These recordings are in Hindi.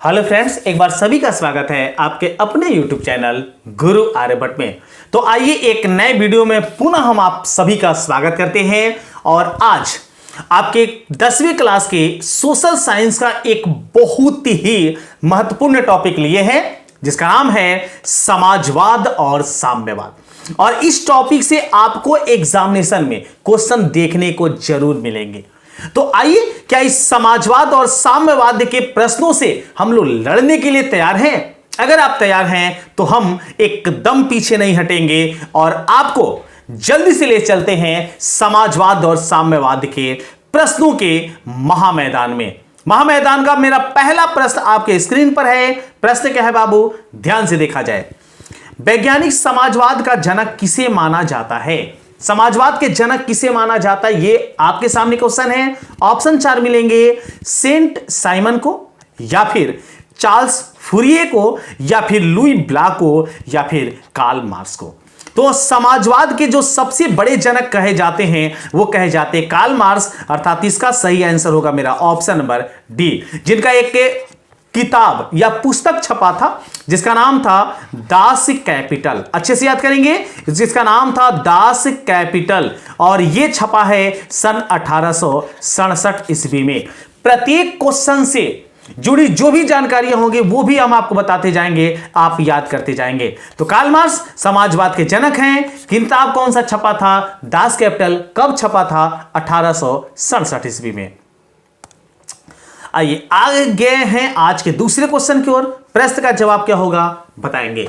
हेलो फ्रेंड्स, एक बार सभी का स्वागत है आपके अपने YouTube चैनल गुरु आर्यभट्ट में। तो आइए एक नए वीडियो में पुनः हम आप सभी का स्वागत करते हैं। और आज आपके 10वीं क्लास के सोशल साइंस का एक बहुत ही महत्वपूर्ण टॉपिक लिए हैं जिसका नाम है समाजवाद और साम्यवाद। और इस टॉपिक से आपको एग्जामिनेशन में क्वेश्चन देखने को जरूर मिलेंगे। तो आइए, क्या इस समाजवाद और साम्यवाद के प्रश्नों से हम लोग लड़ने के लिए तैयार हैं? अगर आप तैयार हैं तो हम एकदम पीछे नहीं हटेंगे और आपको जल्दी से ले चलते हैं समाजवाद और साम्यवाद के प्रश्नों के महामैदान में। महामैदान का मेरा पहला प्रश्न आपके स्क्रीन पर है। प्रश्न क्या है बाबू, ध्यान से देखा जाए। वैज्ञानिक समाजवाद का जनक किसे माना जाता है? समाजवाद के जनक किसे माना जाता है, ये आपके सामने क्वेश्चन है। ऑप्शन 4 मिलेंगे, सेंट साइमन को, या फिर चार्ल्स फूरिये को, या फिर लुई ब्लॉक को, या फिर कार्ल मार्क्स को। तो समाजवाद के जो सबसे बड़े जनक कहे जाते हैं वो कहे जाते हैं कार्ल मार्क्स, अर्थात इसका सही आंसर होगा मेरा ऑप्शन नंबर डी, जिनका एक किताब या पुस्तक छपा था जिसका नाम था दास कैपिटल। अच्छे से याद करेंगे, जिसका नाम था दास कैपिटल, और यह छपा है सन 1867 ईस्वी में। प्रत्येक क्वेश्चन से जुड़ी जो भी जानकारियां होंगी वो भी हम आपको बताते जाएंगे, आप याद करते जाएंगे। तो कार्ल मार्क्स समाजवाद के जनक हैं। किताब कौन सा छपा था? Das Kapital. कब छपा था? 1867 ईस्वी में। आइए आगे गए हैं आज के दूसरे क्वेश्चन की ओर। प्रश्न का जवाब क्या होगा बताएंगे।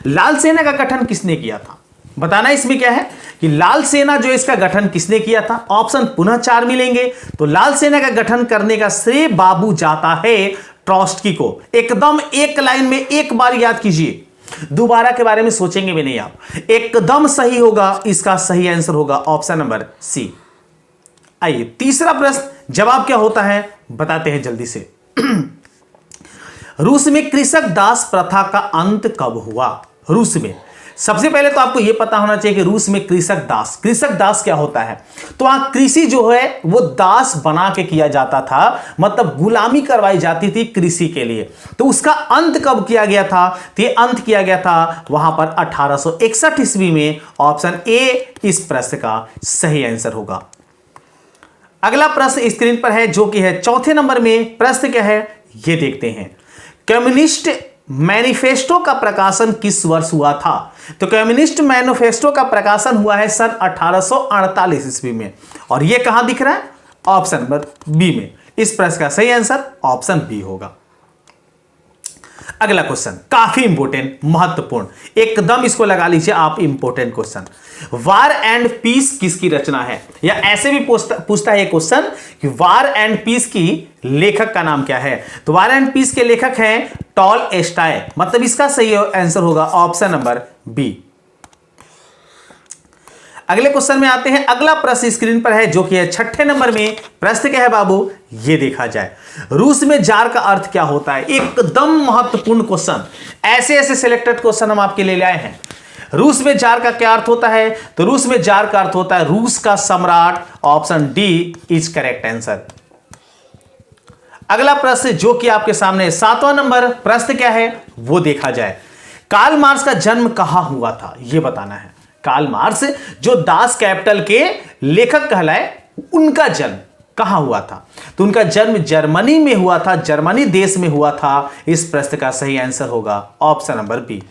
लाल सेना का गठन किसने किया था? बताना इसमें क्या है कि लाल सेना जो इसका गठन किसने किया था। ऑप्शन पुनः 4 मिलेंगे। तो लाल सेना का गठन करने का श्रेय बाबू जाता है ट्रॉट्स्की को। एकदम एक लाइन में एक बार याद कीजिए, दोबारा के बारे में सोचेंगे भी नहीं आप। एकदम सही होगा, इसका सही आंसर होगा ऑप्शन नंबर सी। आइए तीसरा प्रश्न, जवाब क्या होता है बताते हैं जल्दी से। रूस में कृषक दास प्रथा का अंत कब हुआ? रूस में सबसे पहले तो आपको यह पता होना चाहिए कि रूस में कृषक दास क्या होता है। तो वहां कृषि जो है वो दास बना के किया जाता था, मतलब गुलामी करवाई जाती थी कृषि के लिए। तो उसका अंत कब किया गया था? तो यह अंत किया गया था वहां पर 1861 ईस्वी में। ऑप्शन ए इस प्रश्न का सही आंसर होगा। अगला प्रश्न स्क्रीन पर है जो कि है चौथे नंबर में। प्रश्न क्या है ये देखते हैं। कम्युनिस्ट मैनिफेस्टो का प्रकाशन किस वर्ष हुआ था? तो कम्युनिस्ट मैनिफेस्टो का प्रकाशन हुआ है सन 1848 ईस्वी में। और यह कहां दिख रहा है? ऑप्शन नंबर बी में। इस प्रश्न का सही आंसर ऑप्शन बी होगा। अगला क्वेश्चन काफी इंपोर्टेंट, महत्वपूर्ण, एकदम इसको लगा लीजिए आप। Important question, war and peace किसकी रचना है? या ऐसे भी पूछता है क्वेश्चन कि वार एंड पीस की लेखक का नाम क्या है? तो वार एंड पीस के लेखक हैं टॉलस्टॉय, मतलब इसका सही आंसर होगा ऑप्शन नंबर बी। अगले क्वेश्चन में आते हैं। अगला प्रश्न स्क्रीन पर है जो कि है छठे नंबर में। प्रश्न क्या है बाबू ये देखा जाए। रूस में जार का अर्थ क्या होता है? एकदम महत्वपूर्ण क्वेश्चन, ऐसे सिलेक्टेड क्वेश्चन हम आपके लिए ले आए हैं। रूस में जार का क्या अर्थ होता है? तो रूस में जार का अर्थ होता है रूस का सम्राट। Option D is correct answer. अगला प्रश्न जो कि आपके सामने 7वां नंबर। प्रश्न क्या है वो देखा जाए। कार्ल मार्क्स का जन्म कहां हुआ था ये बताना है। कार्ल मार्क्स जो दास कैपिटल के लेखक कहलाए, उनका जन्म कहां हुआ था? तो उनका जन्म जर्मनी में हुआ था, जर्मनी देश में हुआ था। इस प्रश्न का सही आंसर होगा ऑप्शन नंबर बी।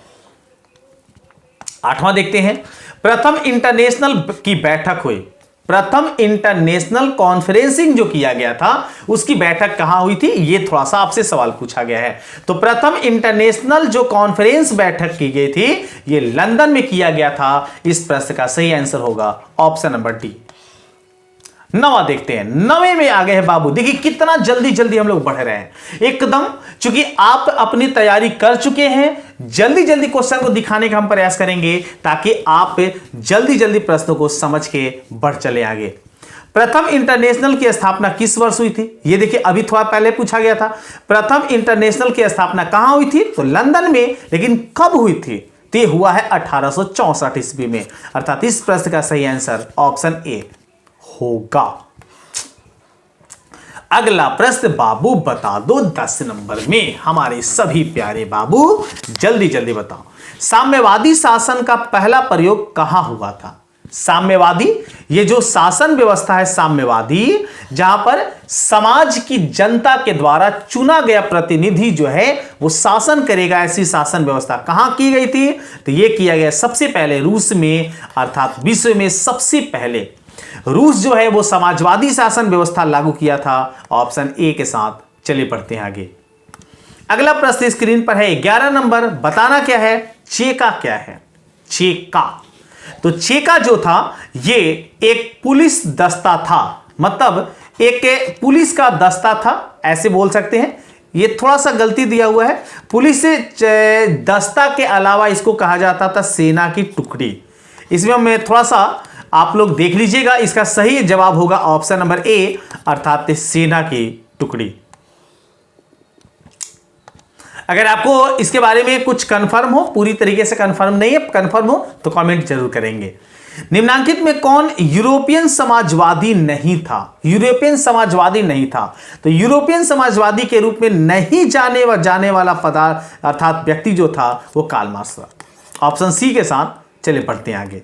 8वां देखते हैं। प्रथम इंटरनेशनल की बैठक हुई, प्रथम इंटरनेशनल कॉन्फ्रेंसिंग जो किया गया था उसकी बैठक कहां हुई थी? ये थोड़ा सा आपसे सवाल पूछा गया है। तो प्रथम इंटरनेशनल जो कॉन्फ्रेंस बैठक की गई थी ये लंदन में किया गया था। इस प्रश्न का सही आंसर होगा ऑप्शन नंबर डी। 9वां देखते हैं। 9वें में आ गए हैं बाबू। देखिए कितना जल्दी जल्दी हम लोग बढ़ रहे हैं एकदम, चूंकि आप अपनी तैयारी कर चुके हैं। जल्दी जल्दी क्वेश्चन को दिखाने का हम प्रयास करेंगे ताकि आप जल्दी जल्दी प्रश्नों को समझ के बढ़ चले आगे। प्रथम इंटरनेशनल की स्थापना किस वर्ष हुई थी? ये देखिए अभी थोड़ा पहले पूछा गया था। प्रथम इंटरनेशनल की स्थापना कहां हुई थी? तो लंदन में, लेकिन कब हुई थी? तो हुआ है 1864 ईस्वी में। अर्थात इस प्रश्न का सही आंसर ऑप्शन ए होगा। अगला प्रश्न बाबू बता दो 10 नंबर में, हमारे सभी प्यारे बाबू जल्दी जल्दी बताओ। साम्यवादी शासन का पहला प्रयोग कहां हुआ था? साम्यवादी, ये जो शासन व्यवस्था है साम्यवादी, जहां पर समाज की जनता के द्वारा चुना गया प्रतिनिधि जो है वो शासन करेगा, ऐसी शासन व्यवस्था कहां की गई थी? तो ये किया गया सबसे पहले रूस में, अर्थात विश्व में सबसे पहले रूस जो है वो समाजवादी शासन व्यवस्था लागू किया था। ऑप्शन ए के साथ चलिए पढ़ते हैं आगे। अगला प्रश्न स्क्रीन पर है 11 नंबर, बताना क्या है? चेका क्या है? चेका, तो चेका जो था ये एक पुलिस दस्ता था, मतलब एक पुलिस का दस्ता था, ऐसे बोल सकते हैं। ये थोड़ा सा गलती दिया हुआ है, पुलिस दस्ता के अलावा इसको कहा जाता था सेना की टुकड़ी। इसमें मैं थोड़ा सा आप लोग देख लीजिएगा, इसका सही जवाब होगा ऑप्शन नंबर ए, अर्थात सेना की टुकड़ी। अगर आपको इसके बारे में कुछ कंफर्म हो, पूरी तरीके से कंफर्म नहीं है, कंफर्म हो तो कमेंट जरूर करेंगे। निम्नांकित में कौन यूरोपियन समाजवादी नहीं था? यूरोपियन समाजवादी नहीं था, तो यूरोपियन समाजवादी के रूप में नहीं जाने वाला पदार्थ अर्थात व्यक्ति जो था वो कार्ल मार्क्स था। ऑप्शन सी के साथ चले पढ़ते हैं आगे।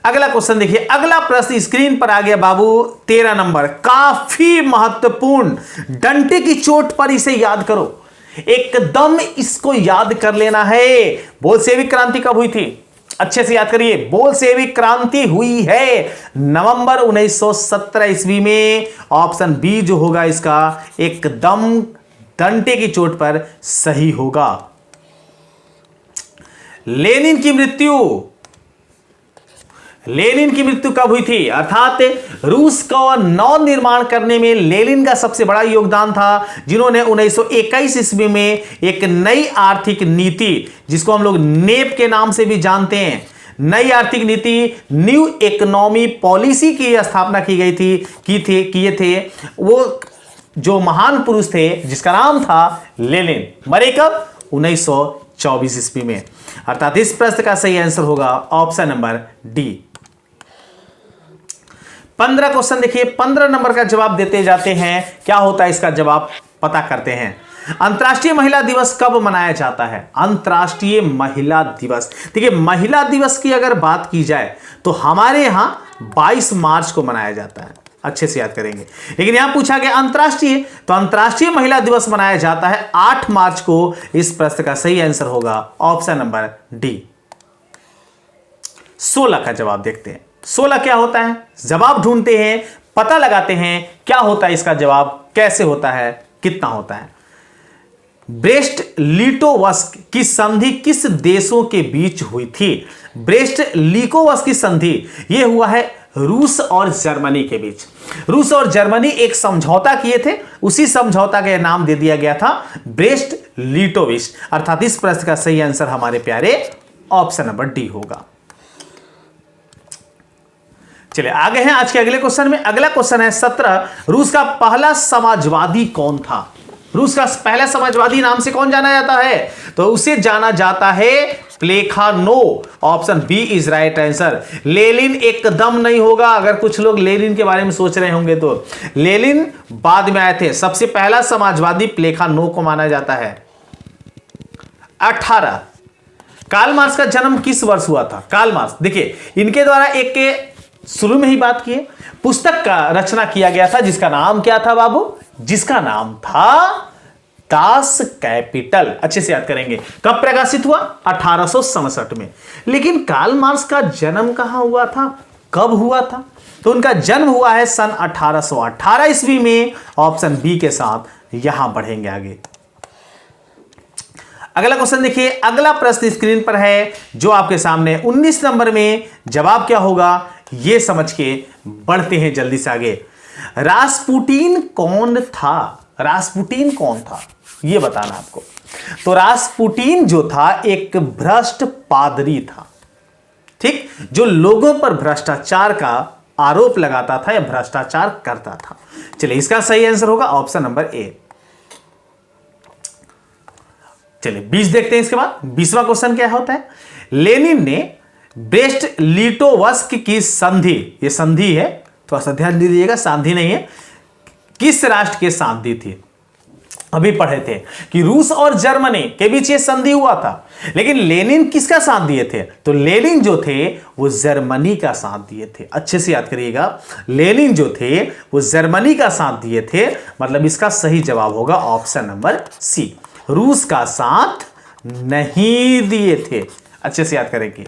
अगला क्वेश्चन देखिए, अगला प्रश्न स्क्रीन पर आ गया बाबू 13 नंबर, काफी महत्वपूर्ण, डंडे की चोट पर इसे याद करो, एकदम इसको याद कर लेना है। बोल्शेविक क्रांति कब हुई थी? अच्छे से याद करिए, बोल्शेविक क्रांति हुई है नवंबर 1917 ईस्वी में। ऑप्शन बी जो होगा इसका एकदम डंडे की चोट पर सही होगा। लेनिन की मृत्यु कब हुई थी? अर्थात रूस का नव निर्माण करने में लेनिन का सबसे बड़ा योगदान था, जिन्होंने 1921 ईस्वी में एक नई आर्थिक नीति, जिसको हम लोग नेप के नाम से भी जानते हैं, नई आर्थिक नीति, न्यू इकोनॉमी पॉलिसी की स्थापना की गई थी, किए थे वो जो महान पुरुष थे जिसका नाम था लेनिन। मरे कब? 1924 ईस्वी में। अर्थात इस प्रश्न का सही आंसर होगा ऑप्शन नंबर डी। 15 क्वेश्चन देखिए, 15 नंबर का जवाब देते जाते हैं, क्या होता है इसका जवाब पता करते हैं। अंतर्राष्ट्रीय महिला दिवस कब मनाया जाता है? अंतर्राष्ट्रीय महिला दिवस, देखिए महिला दिवस की अगर बात की जाए तो हमारे यहां 22 मार्च को मनाया जाता है, अच्छे से याद करेंगे। लेकिन यहां पूछा गया अंतर्राष्ट्रीय, तो अंतर्राष्ट्रीय महिला दिवस मनाया जाता है 8 मार्च को। इस प्रश्न का सही आंसर होगा ऑप्शन नंबर डी। 16 का जवाब देखते हैं, 16 क्या होता है? जवाब ढूंढते हैं, पता लगाते हैं क्या होता है इसका जवाब, कैसे होता है, कितना होता है। ब्रेस्ट लिटोवस्क की संधि किस देशों के बीच हुई थी? ब्रेस्ट लिटोवस्क की संधि यह हुआ है रूस और जर्मनी के बीच। रूस और जर्मनी एक समझौता किए थे, उसी समझौता का नाम दे दिया गया था ब्रेस्ट लिटोवस्क। अर्थात इस प्रश्न का सही आंसर हमारे प्यारे ऑप्शन नंबर डी होगा। चलिए आगे हैं आज के अगले क्वेश्चन में। अगला क्वेश्चन है 17, रूस का पहला समाजवादी कौन था? रूस का पहला समाजवादी नाम से कौन जाना जाता है? तो उसे जाना जाता है Plekhanov. Option B is right answer. Lenin एकदम नहीं होगा, अगर कुछ लोग लेनिन के बारे में सोच रहे होंगे तो लेनिन बाद में आए थे। सबसे पहला समाजवादी प्लेखानोव को माना जाता है। 18, कार्ल मार्क्स का जन्म किस वर्ष हुआ था? कार्ल मार्क्स, देखिए इनके द्वारा एक शुरू में ही बात की, पुस्तक का रचना किया गया था, जिसका नाम क्या था बाबू? जिसका नाम था दास कैपिटल। अच्छे से याद करेंगे। कब प्रकाशित हुआ? 1867 में। लेकिन कार्ल मार्क्स का जन्म कहां हुआ था, कब हुआ था? तो उनका जन्म हुआ है सन 1818 ईस्वी में। ऑप्शन बी के साथ यहां बढ़ेंगे आगे। अगला क्वेश्चन देखिए, अगला प्रश्न स्क्रीन पर है जो आपके सामने 19 नंबर में। जवाब क्या होगा यह समझ के बढ़ते हैं जल्दी से आगे। रास्पुटिन कौन था? रास्पुटिन कौन था यह बताना आपको। तो रास्पुटिन जो था एक भ्रष्ट पादरी था, ठीक, जो लोगों पर भ्रष्टाचार का आरोप लगाता था या भ्रष्टाचार करता था। चलिए इसका सही आंसर होगा ऑप्शन नंबर ए। चलिए 20 देखते हैं इसके बाद। 20वां क्वेश्चन क्या होता है? लेनिन ने ब्रेस्ट लिटोवस्क की संधि, ये संधि है, थोड़ा सा ध्यान दीजिएगा, संधि नहीं है, किस राष्ट्र के साथ दी थी? अभी पढ़े थे कि रूस और जर्मनी के बीच ये संधि हुआ था, लेकिन लेनिन किसका साथ दिए थे? तो लेनिन जो थे वो जर्मनी का साथ दिए थे। अच्छे से याद करिएगा, लेनिन जो थे वो जर्मनी का साथ दिए थे, मतलब इसका सही जवाब होगा ऑप्शन नंबर सी, रूस का साथ नहीं दिए थे। अच्छे से याद करेंगे।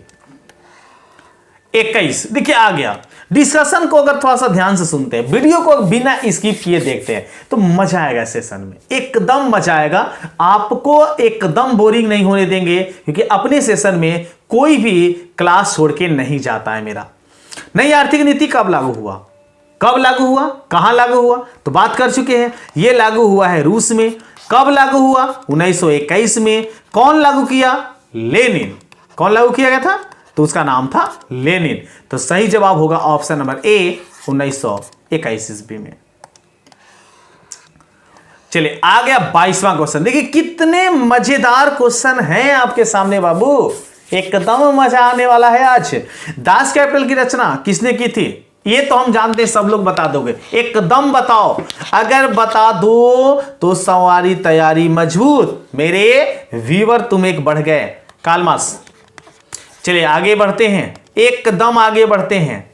21 देखिए आ गया। डिस्कशन को अगर थोड़ा सा ध्यान से सुनते हैं, वीडियो को बिना स्किप किए देखते हैं तो मजा आएगा सेशन में, एकदम मजा आएगा। आपको एकदम बोरिंग नहीं होने देंगे, क्योंकि अपने सेशन में कोई भी क्लास छोड़ के नहीं जाता है मेरा। नई आर्थिक नीति कब लागू हुआ? कब लागू हुआ, कहां लागू हुआ? तो बात कर चुके हैं। यह लागू हुआ है रूस में। कब लागू हुआ? 1921 में। कौन लागू किया? लेनिन। कौन लागू किया गया था? तो उसका नाम था लेनिन। तो सही जवाब होगा ऑप्शन नंबर ए, 1921 ईस्वी में। चलिए आ गया 22वां क्वेश्चन। देखिए कितने मजेदार क्वेश्चन हैं आपके सामने बाबू, एकदम मजा आने वाला है आज। दास कैपिटल की रचना किसने की थी? ये तो हम जानते हैं, सब लोग बता दोगे, एकदम बताओ। अगर बता दो तो सवारी तैयारी मजबूत। मेरे व्यूअर तुम एक बढ़ गए। Karl Marx. चलिए आगे बढ़ते हैं, एकदम आगे बढ़ते हैं।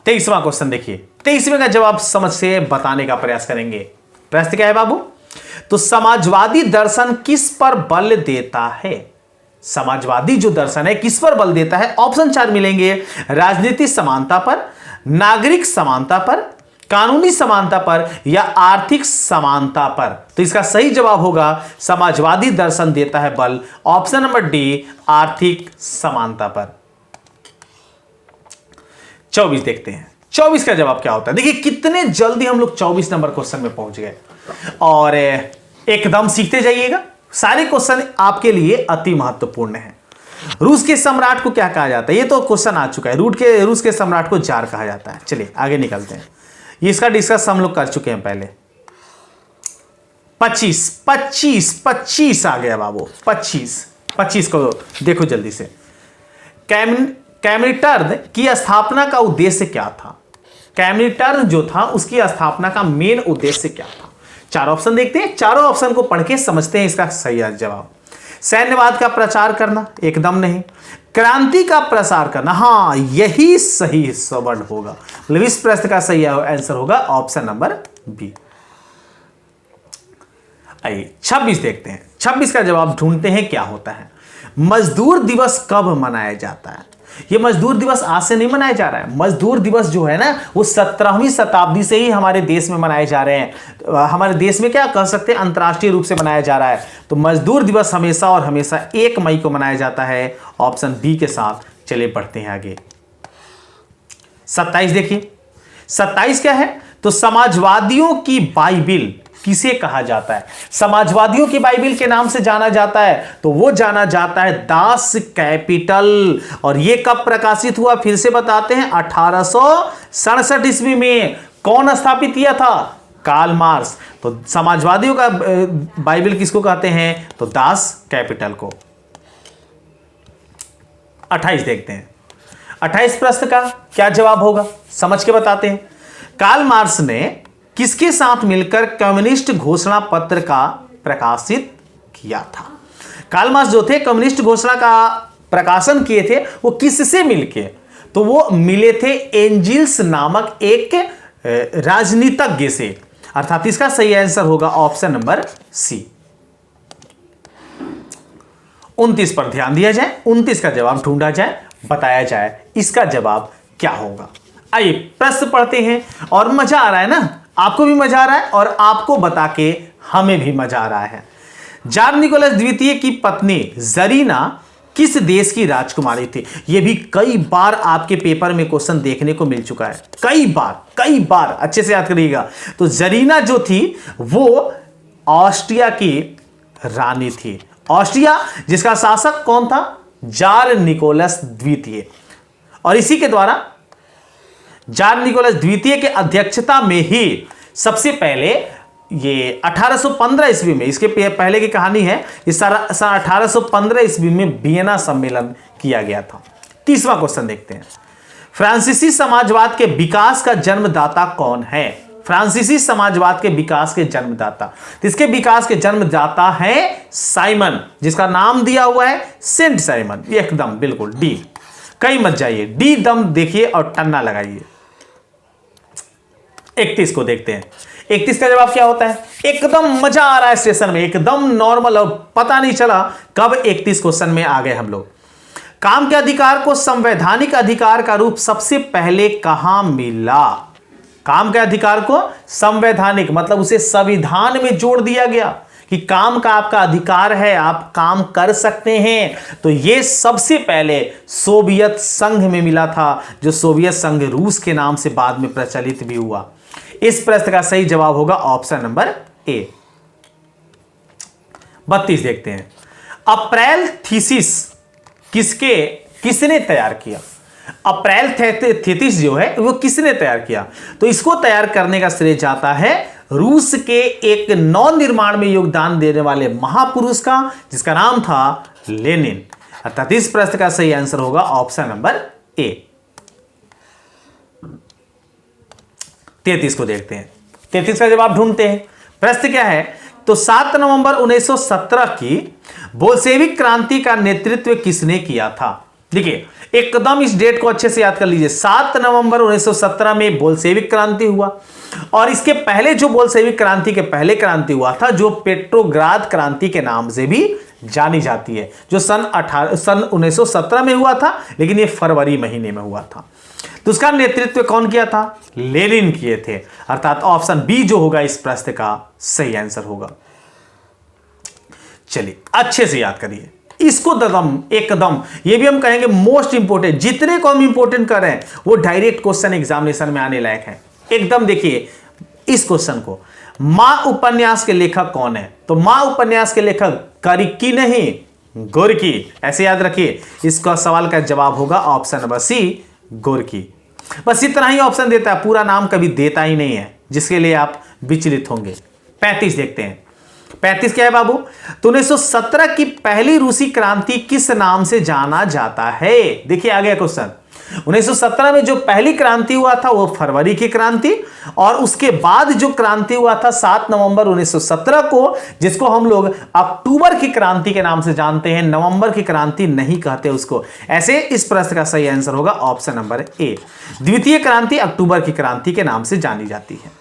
23वां क्वेश्चन देखिए, 23वें का जवाब समझ से बताने का प्रयास करेंगे। प्रश्न क्या है बाबू? तो समाजवादी दर्शन किस पर बल देता है? समाजवादी जो दर्शन है किस पर बल देता है? ऑप्शन 4 मिलेंगे। राजनीतिक समानता पर, नागरिक समानता पर, कानूनी समानता पर, या आर्थिक समानता पर। तो इसका सही जवाब होगा समाजवादी दर्शन देता है बल, ऑप्शन नंबर डी, आर्थिक समानता पर। 24 देखते हैं, 24 का जवाब क्या होता है। देखिए कितने जल्दी हम लोग 24 नंबर क्वेश्चन में पहुंच गए, और एकदम सीखते जाइएगा। सारे क्वेश्चन आपके लिए अति महत्वपूर्ण है। रूस के सम्राट को क्या कहा जाता है? ये तो क्वेश्चन आ चुका है। रूस के सम्राट को जार कहा जाता है। चलिए आगे निकलते हैं, इसका डिस्कस हम लोग कर चुके हैं पहले। 25 आ गया बाबू। 25 को देखो जल्दी से। कॉमिनटर्न की स्थापना का उद्देश्य क्या था? कॉमिनटर्न जो था उसकी स्थापना का मेन उद्देश्य क्या था? 4 ऑप्शन देखते हैं, चारों ऑप्शन को पढ़ के समझते हैं इसका सही जवाब। सैन्यवाद का प्रचार करना, एकदम नहीं। क्रांति का प्रसार करना, हां यही सही वर्ड होगा। मतलब इस प्रश्न का सही आंसर होगा ऑप्शन नंबर बी। आइए 26 देखते हैं। 26 का जवाब ढूंढते हैं क्या होता है। मजदूर दिवस कब मनाया जाता है? ये मजदूर दिवस आज से नहीं मनाया जा रहा है। मजदूर दिवस जो है ना वो 17वीं शताब्दी से ही हमारे देश में मनाए जा रहे हैं। हमारे देश में क्या कह सकते हैं, अंतर्राष्ट्रीय रूप से मनाया जा रहा है। तो मजदूर दिवस हमेशा और हमेशा 1 मई को मनाया जाता है, ऑप्शन बी के साथ। चलिए बढ़ते हैं आगे। 27 देखिए, 27 क्या है? तो समाजवादियों की बाइबिल किसे कहा जाता है? समाजवादियों की बाइबिल के नाम से जाना जाता है, तो वो जाना जाता है दास कैपिटल। और ये कब प्रकाशित हुआ फिर से बताते हैं, 1867 ईस्वी में। कौन स्थापित किया था? Karl Marx. तो समाजवादियों का बाइबिल किसको कहते हैं? तो दास कैपिटल को। 28 देखते हैं। 28 प्रश्न का क्या जवाब होगा, समझ के बताते हैं। कार्ल मार्क्स ने किसके साथ मिलकर कम्युनिस्ट घोषणा पत्र का प्रकाशित किया था? कार्ल मार्क्स जो थे कम्युनिस्ट घोषणा का प्रकाशन किए थे, वो किससे मिलके? तो वो मिले थे एंजिल्स नामक एक राजनीतिज्ञ से। अर्थात इसका सही आंसर होगा ऑप्शन नंबर सी। 29 पर ध्यान दिया जाए, 29 का जवाब ढूंढा जाए, बताया जाए इसका जवाब क्या होगा। आइए प्रश्न पढ़ते हैं, और मजा आ रहा है ना, आपको भी मजा आ रहा है और आपको बता के हमें भी मजा आ रहा है। जार निकोलस द्वितीय की पत्नी जरीना किस देश की राजकुमारी थी? यह भी कई बार आपके पेपर में क्वेश्चन देखने को मिल चुका है, कई बार अच्छे से याद करिएगा। तो जरीना जो थी वो ऑस्ट्रिया की रानी थी। ऑस्ट्रिया जिसका शासक कौन था? जार निकोलस द्वितीय। और इसी के द्वारा जार निकोलस द्वितीय के अध्यक्षता में ही सबसे पहले ये 1815 ईस्वी में, इसके पहले की कहानी है, इस सन 1815 ईस्वी में वियना सम्मेलन किया गया था। 30वां क्वेश्चन देखते हैं। फ्रांसीसी समाजवाद के विकास का जन्मदाता कौन है? फ्रांसीसी समाजवाद के विकास के जन्मदाता। तो इसके विकास के जन्मदाता है साइमन, जिसका नाम दिया हुआ है सेंट साइमन। एकदम बिल्कुल डी, कहीं मत जाइए, डी दम देखिए और टन्ना लगाइए। 31 को देखते हैं। 31 का जवाब क्या होता है? एकदम मजा आ रहा है सेशन में, एकदम नॉर्मल, और पता नहीं चला कब 31 क्वेश्चन में आ गए हम लोग। काम के अधिकार को संवैधानिक अधिकार का रूप सबसे पहले कहां मिला? काम के अधिकार को संवैधानिक मतलब उसे संविधान में जोड़ दिया गया कि काम का आपका अधिकार है, आप काम कर सकते हैं। तो यह सबसे पहले सोवियत संघ में मिला था, जो सोवियत संघ रूस के नाम से बाद में प्रचलित भी हुआ। इस प्रश्न का सही जवाब होगा ऑप्शन नंबर ए। 32 देखते हैं। अप्रैल थीसिस किसने तैयार किया? अप्रैल थीसिस जो है वो किसने तैयार किया? तो इसको तैयार करने का श्रेय जाता है रूस के एक नौ निर्माण में योगदान देने वाले महापुरुष का, जिसका नाम था लेनिन। अर्थात इस प्रश्न का सही आंसर होगा ऑप्शन नंबर ए। 33 को देखते हैं। 33 का जवाब ढूंढते हैं। प्रश्न क्या है? तो 7 नवंबर 1917 की बोल्शेविक क्रांति का नेतृत्व किसने किया था? देखिए एकदम इस डेट को अच्छे से याद कर लीजिए। 7 नवंबर 1917 में बोल्शेविक क्रांति हुआ, और इसके पहले जो बोल्शेविक क्रांति के पहले क्रांति हुआ था, जो पेट्रोग्राद क्रांति के नाम से भी जानी जाती है, जो सन 1917 में हुआ था, लेकिन यह फरवरी महीने में हुआ था। तो उसका नेतृत्व कौन किया था? लेनिन किए थे। अर्थात ऑप्शन बी जो होगा इस प्रश्न का सही आंसर होगा। चलिए अच्छे से याद करिए इसको, एकदम ये भी हम कहेंगे मोस्ट इंपोर्टेंट। जितने को हम इंपोर्टेंट कर रहे हैं वो डायरेक्ट क्वेश्चन एग्जामिनेशन में आने लायक है। एकदम देखिए इस क्वेश्चन को, मां उपन्यास के लेखक कौन है? तो मां उपन्यास के लेखक गरिकी नहीं, गोरकी। ऐसे याद रखिए, इसका सवाल का जवाब होगा ऑप्शन नंबर सी, गोरकी। बस इतना ही ऑप्शन देता है, पूरा नाम कभी देता ही नहीं है, जिसके लिए आप विचलित होंगे। 35 देखते हैं। 35 क्या है बाबू? तो 1917 की पहली रूसी क्रांति किस नाम से जाना जाता है? देखिए आ गया क्वेश्चन। 1917 में जो पहली क्रांति हुआ था वो फरवरी की क्रांति, और उसके बाद जो क्रांति हुआ था 7 नवंबर 1917 को, जिसको हम लोग अक्टूबर की क्रांति के नाम से जानते हैं, नवंबर की क्रांति नहीं कहते उसको। ऐसे इस प्रश्न का सही आंसर होगा ऑप्शन नंबर ए। द्वितीय क्रांति अक्टूबर की क्रांति के नाम से जानी जाती है।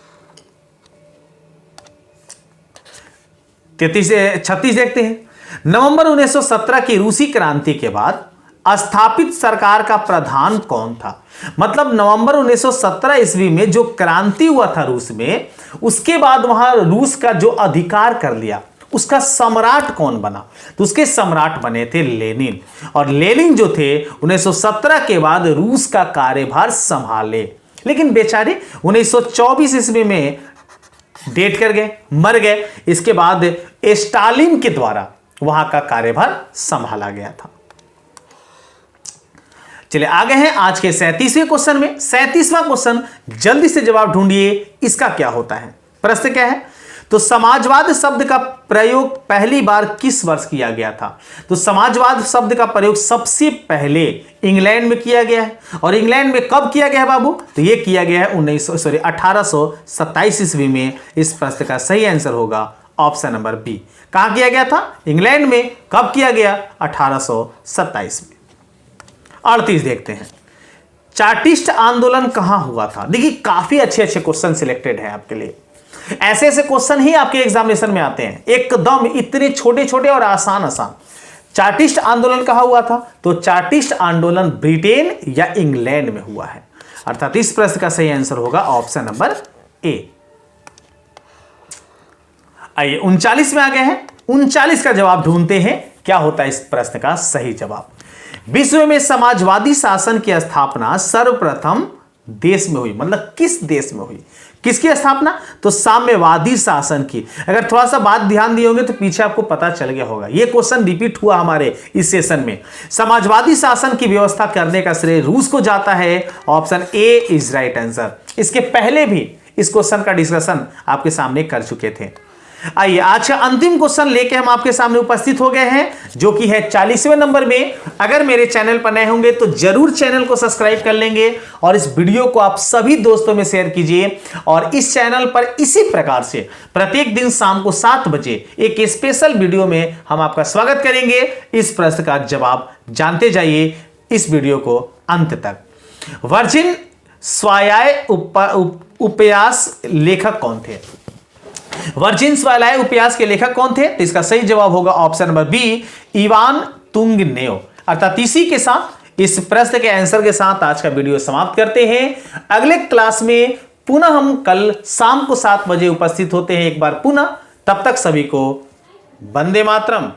36 देखते हैं। नवंबर 1917 की रूसी क्रांति के बाद स्थापित सरकार का प्रधान कौन था? मतलब नवंबर 1917 ईस्वी में जो क्रांति हुआ था रूस में, उसके बाद वहां रूस का जो अधिकार कर लिया, उसका सम्राट कौन बना? तो उसके सम्राट बने थे लेनिन। और लेनिन जो थे 1917 के बाद रूस का कार्यभार संभाले, लेकिन बेचारे 1924 ईस्वी में डेट कर गए, मर गए। इसके बाद स्टालिन के द्वारा वहां का कार्यभार संभाला गया था। चलिए आगे हैं आज के 37वें क्वेश्चन में। 37वां क्वेश्चन जल्दी से जवाब ढूंढिए, इसका क्या होता है? प्रश्न क्या है? तो समाजवाद शब्द का प्रयोग पहली बार किस वर्ष किया गया था? तो समाजवाद शब्द का प्रयोग सबसे पहले इंग्लैंड में किया गया है। और इंग्लैंड में कब किया गया है बाबू? तो यह किया गया है 1827 ईस्वी में। इस प्रश्न का सही आंसर होगा ऑप्शन नंबर बी। कहां किया गया था? इंग्लैंड में। कब किया गया? 1827 में। 38 देखते हैं। चार्टिस्ट आंदोलन कहां हुआ था? देखिए काफी अच्छे अच्छे क्वेश्चन सिलेक्टेड हैं आपके लिए। ऐसे ऐसे क्वेश्चन ही आपके एग्जामिनेशन में आते हैं, एकदम इतने छोटे छोटे और आसान आसान। चार्टिस्ट आंदोलन कहां हुआ था? तो चार्टिस्ट आंदोलन ब्रिटेन या इंग्लैंड में हुआ है। अर्थात इस प्रश्न का सही आंसर होगा ऑप्शन नंबर ए। आइए 39 में आ गए हैं। 39 का जवाब ढूंढते हैं, क्या होता है इस प्रश्न का सही जवाब। विश्व में समाजवादी शासन की स्थापना सर्वप्रथम देश में हुई, मतलब किस देश में हुई? किसकी स्थापना? तो साम्यवादी शासन की। अगर थोड़ा सा बात ध्यान दिए होंगे तो पीछे आपको पता चल गया होगा, यह क्वेश्चन रिपीट हुआ हमारे इस सेशन में। समाजवादी शासन की व्यवस्था करने का श्रेय रूस को जाता है। Option A is right answer. इसके पहले भी इस क्वेश्चन का डिस्कशन आपके सामने कर चुके थे। आइए आज का अंतिम क्वेश्चन लेके हम आपके सामने उपस्थित हो गए हैं, जो कि है 40वें नंबर में। अगर मेरे चैनल पर नए होंगे तो जरूर चैनल को सब्सक्राइब कर लेंगे और इस वीडियो को आप सभी दोस्तों में शेयर कीजिए। और इस चैनल पर इसी प्रकार से प्रत्येक दिन शाम को 7 बजे एक स्पेशल वीडियो में हम आपका स्वागत करेंगे। इस प्रश्न का जवाब जानते जाइए इस वीडियो को अंत तक। वर्जिन स्वायाय उपन्यास लेखक कौन थे? वर्जिन स्वायाय उपन्यास के लेखक कौन थे? तो इसका सही जवाब होगा ऑप्शन नंबर बी, इवान तुंगनेव। अर्थात इसी के साथ, इस प्रश्न के आंसर के साथ आज का वीडियो समाप्त करते हैं। अगले क्लास में पुनः हम कल शाम को 7 बजे उपस्थित होते हैं एक बार पुनः। तब तक सभी को वंदे मातरम।